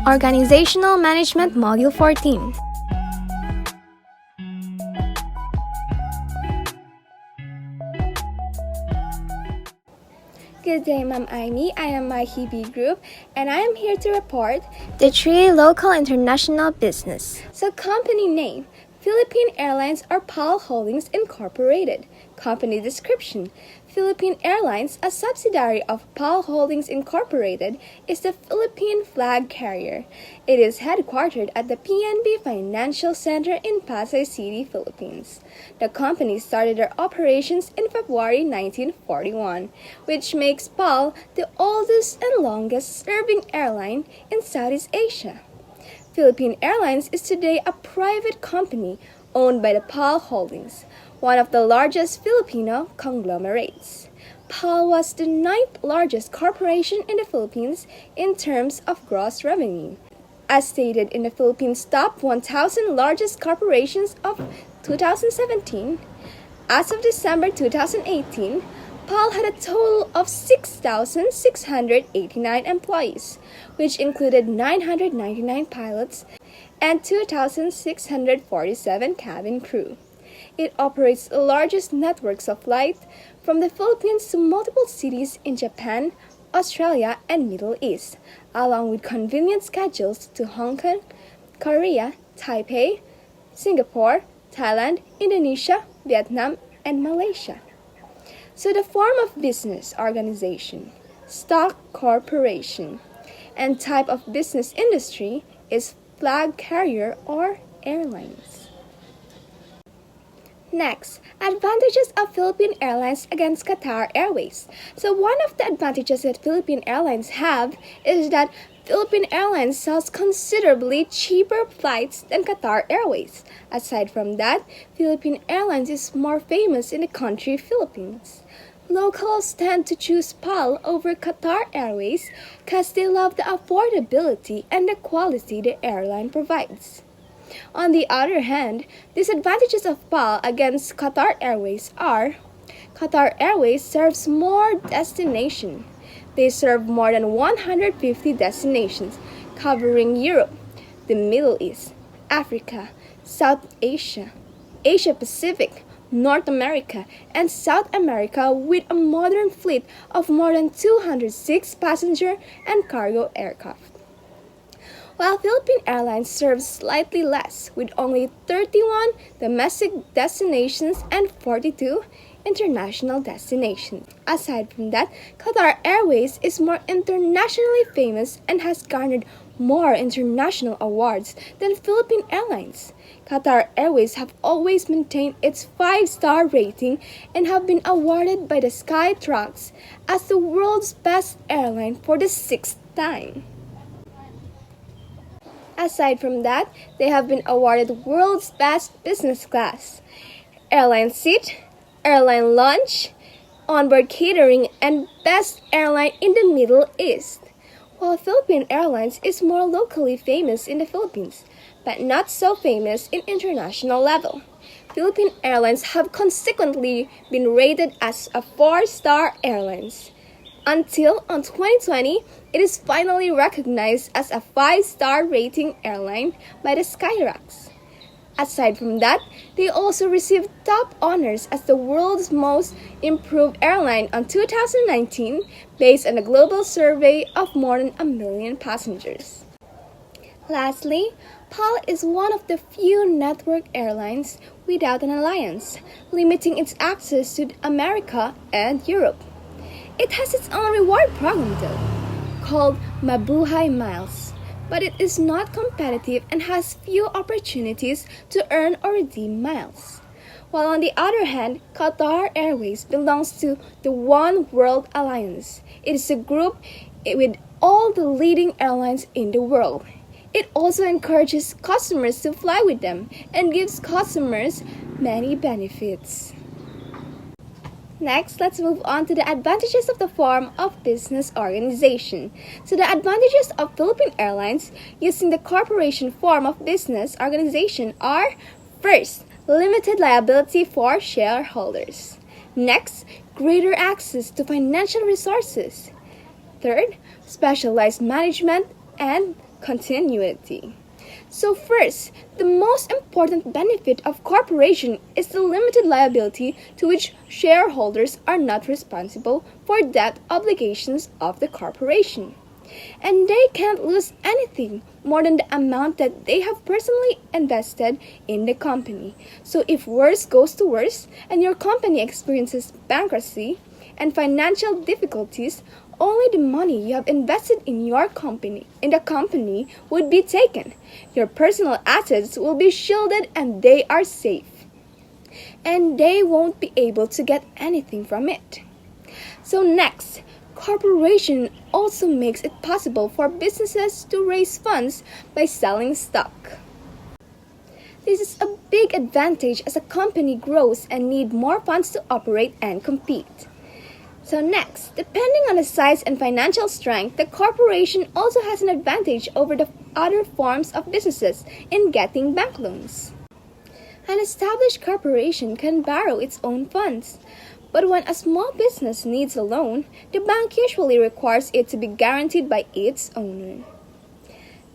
Organizational Management Module 14. Good day, Ma'am Aimee. I am my HB Group, and I am here to report The 3 local international business. So company name, Philippine Airlines or PAL Holdings Incorporated. Company description, Philippine Airlines, a subsidiary of PAL Holdings Incorporated, is the Philippine flag carrier. It is headquartered at the PNB Financial Center in Pasay City, Philippines. The company started their operations in February 1941, which makes PAL the oldest and longest-serving airline in Southeast Asia. Philippine Airlines is today a private company owned by the PAL Holdings, one of the largest Filipino conglomerates. PAL was the 9th largest corporation in the Philippines in terms of gross revenue. As stated in the Philippines Top 1,000 Largest Corporations of 2017, as of December 2018, PAL had a total of 6,689 employees, which included 999 pilots and 2,647 cabin crew. It operates the largest networks of flight from the Philippines to multiple cities in Japan, Australia, and Middle East, along with convenient schedules to Hong Kong, Korea, Taipei, Singapore, Thailand, Indonesia, Vietnam, and Malaysia. So the form of business organization, stock corporation, and type of business industry is flag carrier or airlines. Next, advantages of Philippine Airlines against Qatar Airways. So one of the advantages that Philippine Airlines have is that Philippine Airlines sells considerably cheaper flights than Qatar Airways. Aside from that, Philippine Airlines is more famous in the country Philippines. Locals tend to choose PAL over Qatar Airways because they love the affordability and the quality the airline provides. On the other hand, disadvantages of PAL against Qatar Airways are Qatar Airways serves more destinations. They serve more than 150 destinations covering Europe, the Middle East, Africa, South Asia, Asia Pacific, North America, and South America with a modern fleet of more than 206 passenger and cargo aircraft. While Philippine Airlines serves slightly less with only 31 domestic destinations and 42 international destinations. Aside from that, Qatar Airways is more internationally famous and has garnered more international awards than Philippine Airlines. Qatar Airways have always maintained its 5-star rating and have been awarded by the Skytrax as the world's best airline for the 6th time. Aside from that, they have been awarded World's Best Business Class, Airline Seat, Airline Lunch, Onboard Catering, and Best Airline in the Middle East. While Philippine Airlines is more locally famous in the Philippines, but not so famous in international level. Philippine Airlines have consequently been rated as a 4-star airlines. Until on 2020, it is finally recognized as a 5-star rating airline by the Skytrax. Aside from that, they also received top honors as the world's most improved airline on 2019 based on a global survey of more than 1 million passengers. Lastly, PAL is one of the few network airlines without an alliance, limiting its access to America and Europe. It has its own reward program though, called Mabuhay Miles, but it is not competitive and has few opportunities to earn or redeem miles. While on the other hand, Qatar Airways belongs to the One World Alliance. It is a group with all the leading airlines in the world. It also encourages customers to fly with them and gives customers many benefits. Next, let's move on to the advantages of the form of business organization. So the advantages of Philippine Airlines using the corporation form of business organization are: first, limited liability for shareholders. Next, greater access to financial resources. Third, specialized management and continuity. So first, the most important benefit of corporation is the limited liability to which shareholders are not responsible for debt obligations of the corporation. And they can't lose anything more than the amount that they have personally invested in the company. So if worse goes to worse and your company experiences bankruptcy and financial difficulties, only the money you have invested in the company would be taken. Your personal assets will be shielded and they are safe. And they won't be able to get anything from it. So next, corporation also makes it possible for businesses to raise funds by selling stock. This is a big advantage as a company grows and need more funds to operate and compete. So next, depending on the size and financial strength, the corporation also has an advantage over the other forms of businesses in getting bank loans. An established corporation can borrow its own funds, but when a small business needs a loan, the bank usually requires it to be guaranteed by its owner.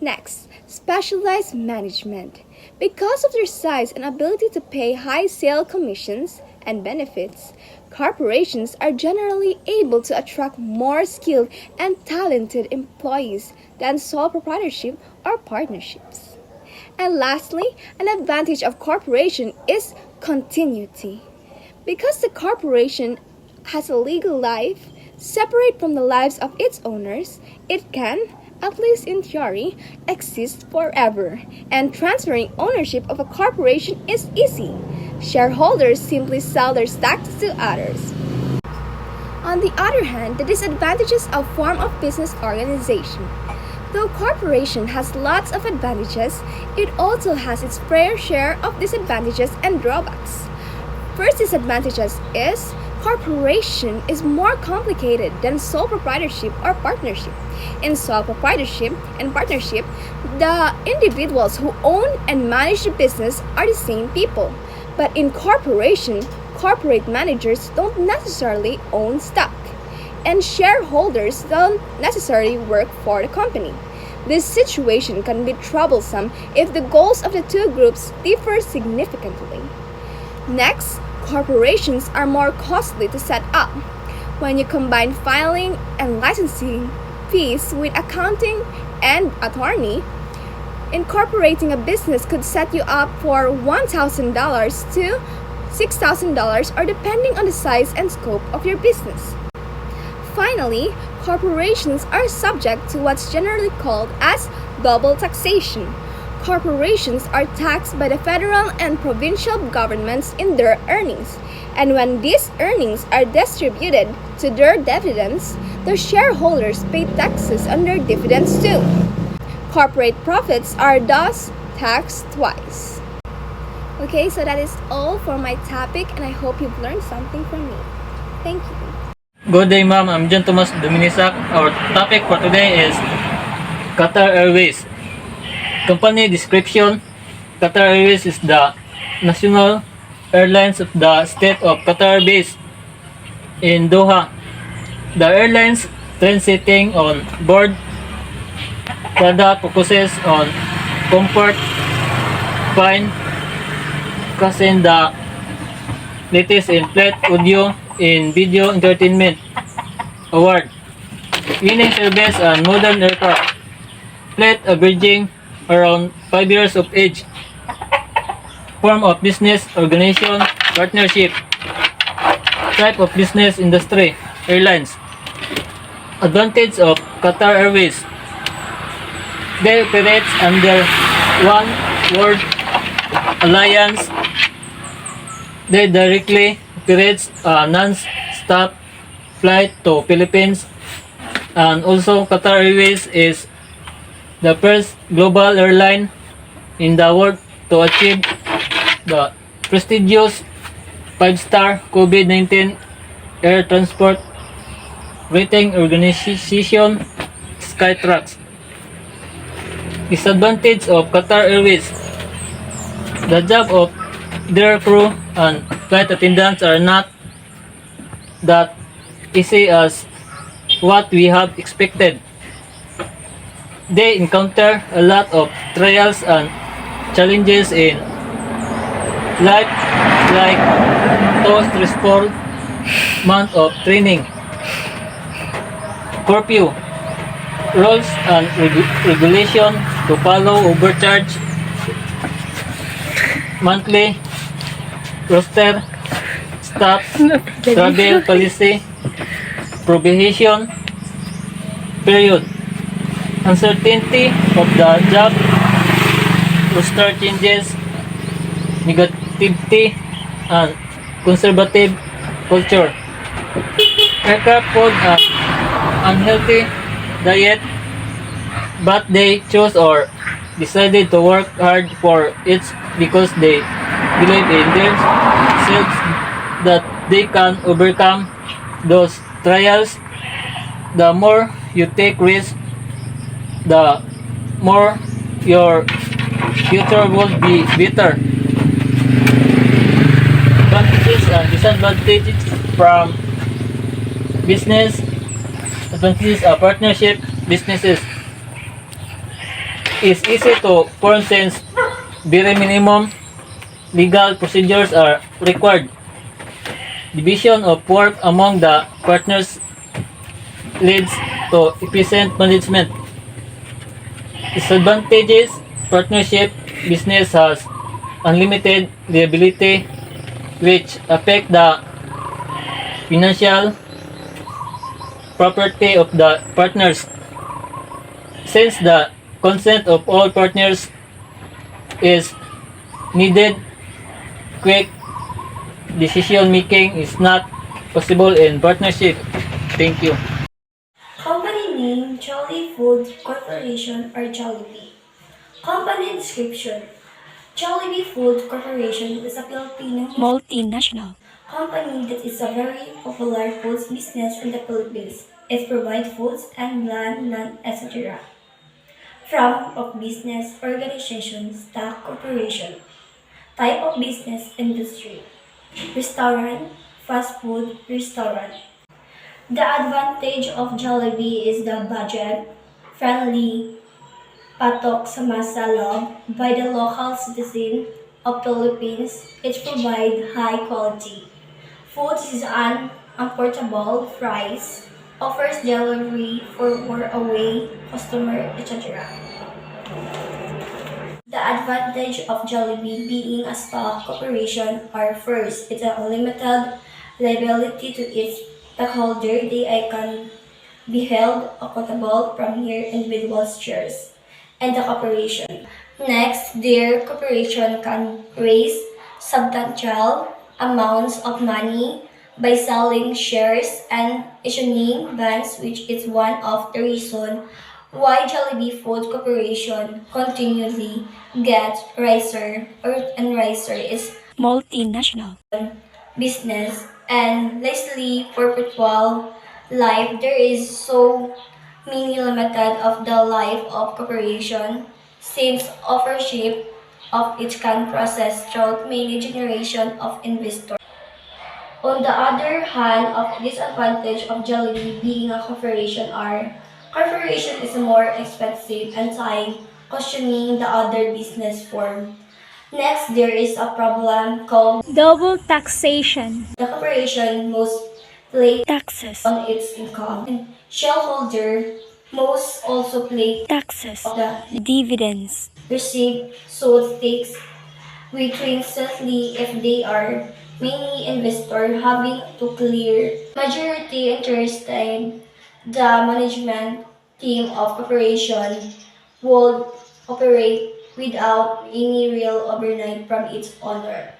Next, specialized management. Because of their size and ability to pay high sale commissions and benefits, corporations are generally able to attract more skilled and talented employees than sole proprietorship or partnerships. And lastly, an advantage of corporation is continuity. Because the corporation has a legal life separate from the lives of its owners, it can, at least in theory, exist forever. And transferring ownership of a corporation is easy. Shareholders simply sell their stocks to others. On the other hand, the disadvantages of form of business organization. Though corporation has lots of advantages, it also has its fair share of disadvantages and drawbacks. First disadvantages is corporation is more complicated than sole proprietorship or partnership. In sole proprietorship and partnership, the individuals who own and manage the business are the same people. But in corporation, corporate managers don't necessarily own stock, and shareholders don't necessarily work for the company. This situation can be troublesome if the goals of the two groups differ significantly. Next, corporations are more costly to set up. When you combine filing and licensing fees with accounting and attorney, incorporating a business could set you up for $1,000 to $6,000 or depending on the size and scope of your business. Finally, corporations are subject to what's generally called as double taxation. Corporations are taxed by the federal and provincial governments in their earnings, and when these earnings are distributed to their dividends, the shareholders pay taxes on their dividends too. Corporate profits are thus taxed twice. Okay, so that is all for my topic, and I hope you've learned something from me. Thank you. Good day, ma'am. I'm John Thomas Dominisak. Our topic for today is Qatar Airways. Company description: Qatar Airways is the national airlines of the state of Qatar based in Doha. The airlines transiting on board product focuses on comfort, fine, causing the latest in flight audio in video entertainment award, winning service on modern aircraft, flight averaging around 5 years of age, form of business organization, partnership, type of business industry, airlines. Advantage of Qatar Airways: they operate under one world alliance. They directly operate a non-stop flight to Philippines, and also Qatar Airways is the first global airline in the world to achieve the prestigious 5-star COVID-19 air transport rating organization Skytrax. Disadvantage of Qatar Airways: the job of their crew and flight attendants are not that easy as what we have expected. They encounter a lot of trials and challenges in life, like post-response month of training, curfew, rules and regulation to follow, overcharge, monthly roster, staff, travel policy, probation period, uncertainty of the job, roster changes, negativity, and conservative culture. Aircraft food and unhealthy diet, but they chose or decided to work hard for it because they believe in themselves that they can overcome those trials. The more you take risks, the more your future will be better. Advantages and disadvantages from business. Advantages of partnership businesses. It's easy to form since very minimum legal procedures are required. Division of work among the partners leads to efficient management. Disadvantages: partnership business has unlimited liability which affect the financial property of the partners. Since the consent of all partners is needed, quick decision making is not possible in partnership. Thank you. Company name Jolly Food Corporation or Jollibee. Company description: Jollibee Food Corporation is a Filipino multinational company that is a very popular foods business in the Philippines. It provides foods and bland, etc. From of business organization, stock corporation. Type of business industry: restaurant, fast food, restaurant. The advantage of Jollibee is the budget, friendly, patok sa masa love by the local citizen of Philippines. It provides high quality. Food is an affordable price, offers delivery for more away customer, etc. The advantage of Jollibee being a stock corporation are first, it's a limited liability to its stockholder. They can be held accountable from here individuals' shares and the corporation. Next, their corporation can raise substantial amounts of money by selling shares and issuing bonds, which is one of the reasons why Jollibee Food Corporation continually gets riser and riser is multinational business and lastly perpetual life. There is so many limited of the life of corporation since ownership of each can process throughout many generation of investors. On the other hand, of disadvantage of Jollibee being a corporation are corporation is more expensive and time consuming the other business form. Next, there is a problem called Double taxation. the corporation must pay Taxes. on its income. And shareholder must also pay Taxes. of the Dividends. received so it takes between certainly if they are many investor having to clear majority interest time the management team of corporation would operate without any real overnight from its owner.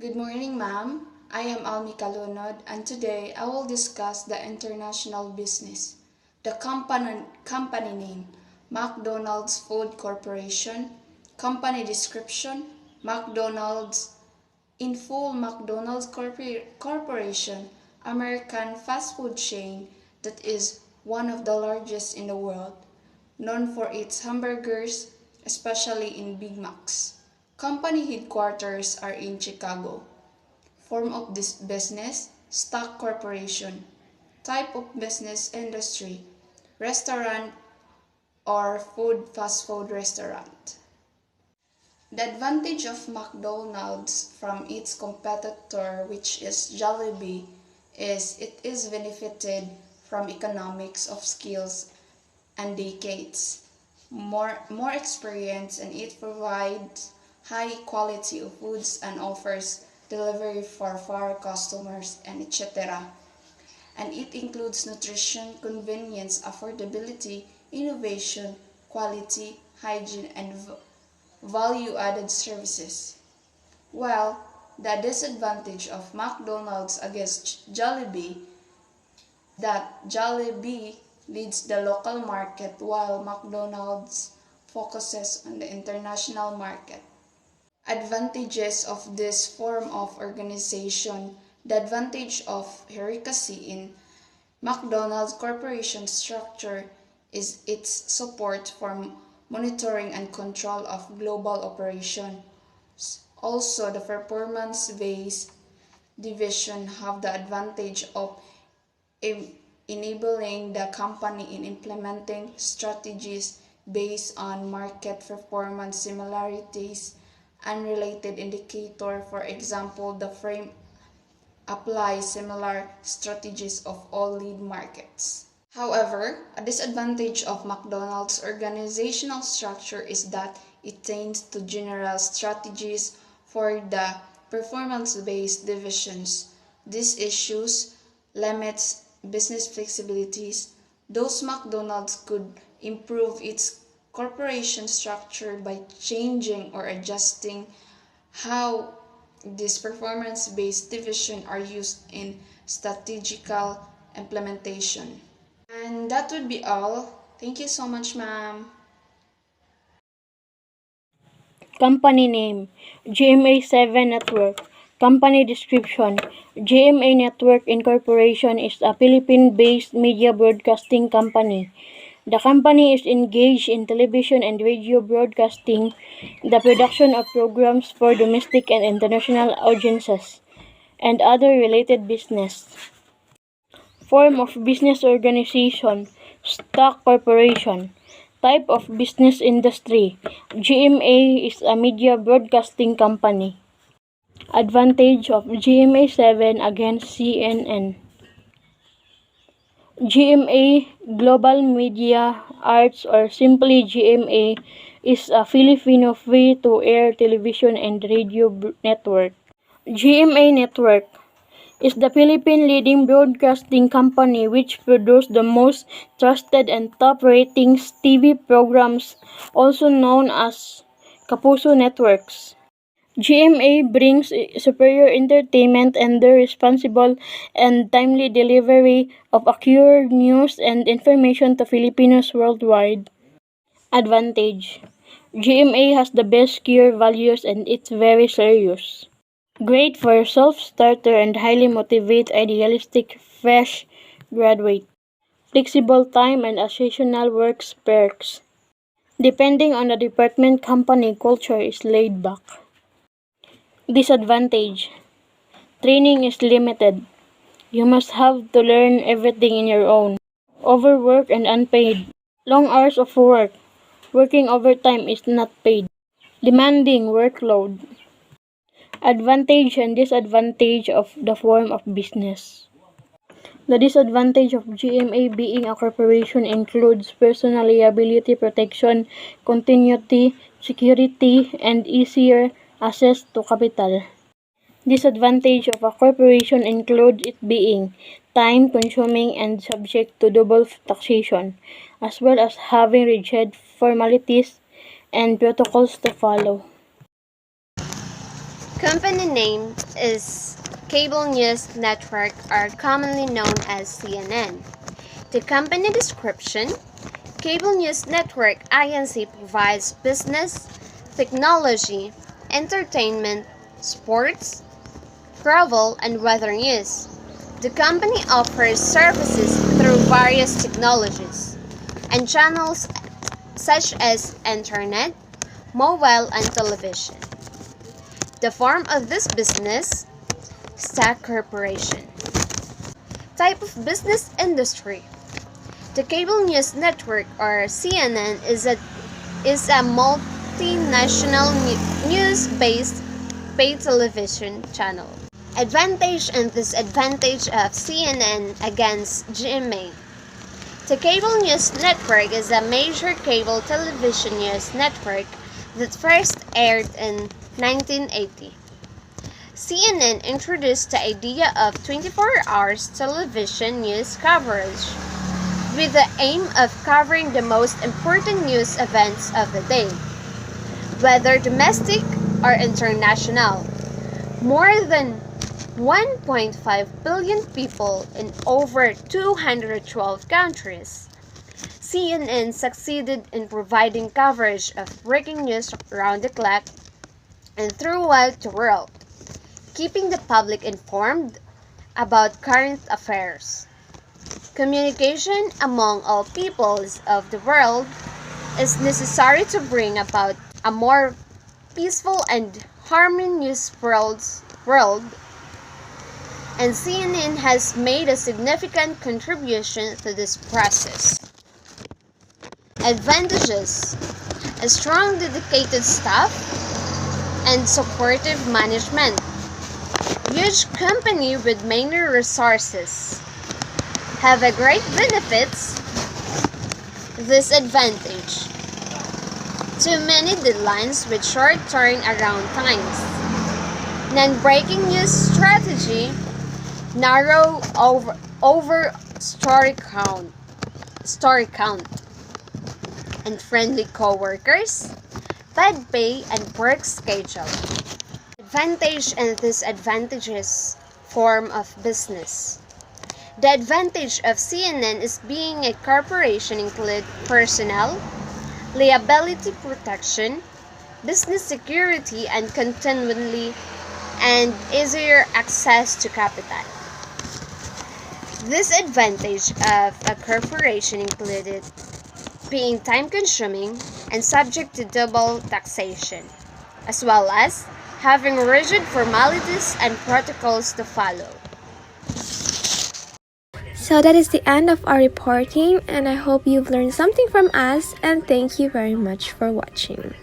Good morning, ma'am. I am Almi Kalunod, and today I will discuss the international business. The company name, McDonald's Food Corporation. Company description, McDonald's. In full, McDonald's Corporation, American fast food chain that is one of the largest in the world, known for its hamburgers, especially in Big Macs. Company headquarters are in Chicago. Form of this business, stock corporation. Type of business industry, restaurant, or fast food restaurant. The advantage of McDonald's from its competitor, which is Jollibee, is it is benefited from economics of skills and decades, more experience, and it provides high quality of foods and offers delivery for far customers and etc. And it includes nutrition, convenience, affordability, innovation, quality, hygiene, and value-added services. Well, the disadvantage of McDonald's against Jollibee that Jollibee leads the local market while McDonald's focuses on the international market. Advantages of this form of organization. The advantage of hierarchy in McDonald's corporation structure is its support for monitoring and control of global operations. Also, the performance-based division have the advantage of enabling the company in implementing strategies based on market performance similarities and related indicator. For example, the frame applies similar strategies of all lead markets. However, a disadvantage of McDonald's organizational structure is that it tends to general strategies for the performance-based divisions. These issues limits business flexibilities. Those McDonald's could improve its corporation structure by changing or adjusting how these performance-based divisions are used in strategical implementation. And that would be all. Thank you so much, ma'am. Company name, GMA7 Network. Company description, GMA Network Incorporation is a Philippine-based media broadcasting company. The company is engaged in television and radio broadcasting, the production of programs for domestic and international audiences, and other related business. Form of business organization, stock corporation. Type of business industry, GMA is a media broadcasting company. Advantage of GMA7 against CNN. GMA, Global Media Arts, or simply GMA, is a Filipino free-to-air television and radio network. GMA Network is the Philippine leading broadcasting company which produces the most trusted and top ratings TV programs, also known as Kapuso Networks. GMA brings superior entertainment and the responsible and timely delivery of accurate news and information to Filipinos worldwide. Advantage: GMA has the best core values and it's very serious. Great for self-starter and highly motivated idealistic fresh graduate. Flexible time and occasional work perks. Depending on the department, company culture is laid back. Disadvantage: training is limited. You must have to learn everything in your own. Overwork and unpaid. Long hours of work. Working overtime is not paid. Demanding workload. Advantage and disadvantage of the form of business. The disadvantage of GMA being a corporation includes personal liability protection, continuity, security, and easier access to capital. Disadvantage of a corporation include it being time-consuming and subject to double taxation, as well as having rigid formalities and protocols to follow. Company name is Cable News Network, or commonly known as CNN. The company description: Cable News Network Inc. provides business, technology, entertainment, sports, travel, and weather news. The company offers services through various technologies and channels such as internet, mobile, and television. The form of this business: stock corporation. Type of business industry: The cable news network, or CNN, is a multinational news-based pay television channel. Advantage and disadvantage of CNN against GMA. The cable news network is a major cable television news network that first aired in 1980. CNN introduced the idea of 24 hours television news coverage with the aim of covering the most important news events of the day, whether domestic or international. More than 1.5 billion people in over 212 countries. CNN succeeded in providing coverage of breaking news around the clock and throughout the world, keeping the public informed about current affairs. Communication among all peoples of the world is necessary to bring about a more peaceful and harmonious world, and CNN has made a significant contribution to this process. Advantages: a strong, dedicated staff and supportive management. Huge company with many resources. Have a great benefits. Disadvantage: too many deadlines with short turnaround times. Non-breaking news strategy. Narrow over story count, and friendly co-workers, bad pay and work schedule. Advantage and disadvantages form of business. The advantage of CNN is being a corporation include personnel, liability protection, business security, and continually and easier access to capital. Disadvantage of a corporation included being time-consuming and subject to double taxation, as well as having rigid formalities and protocols to follow. So that is the end of our reporting, and I hope you've learned something from us, and thank you very much for watching.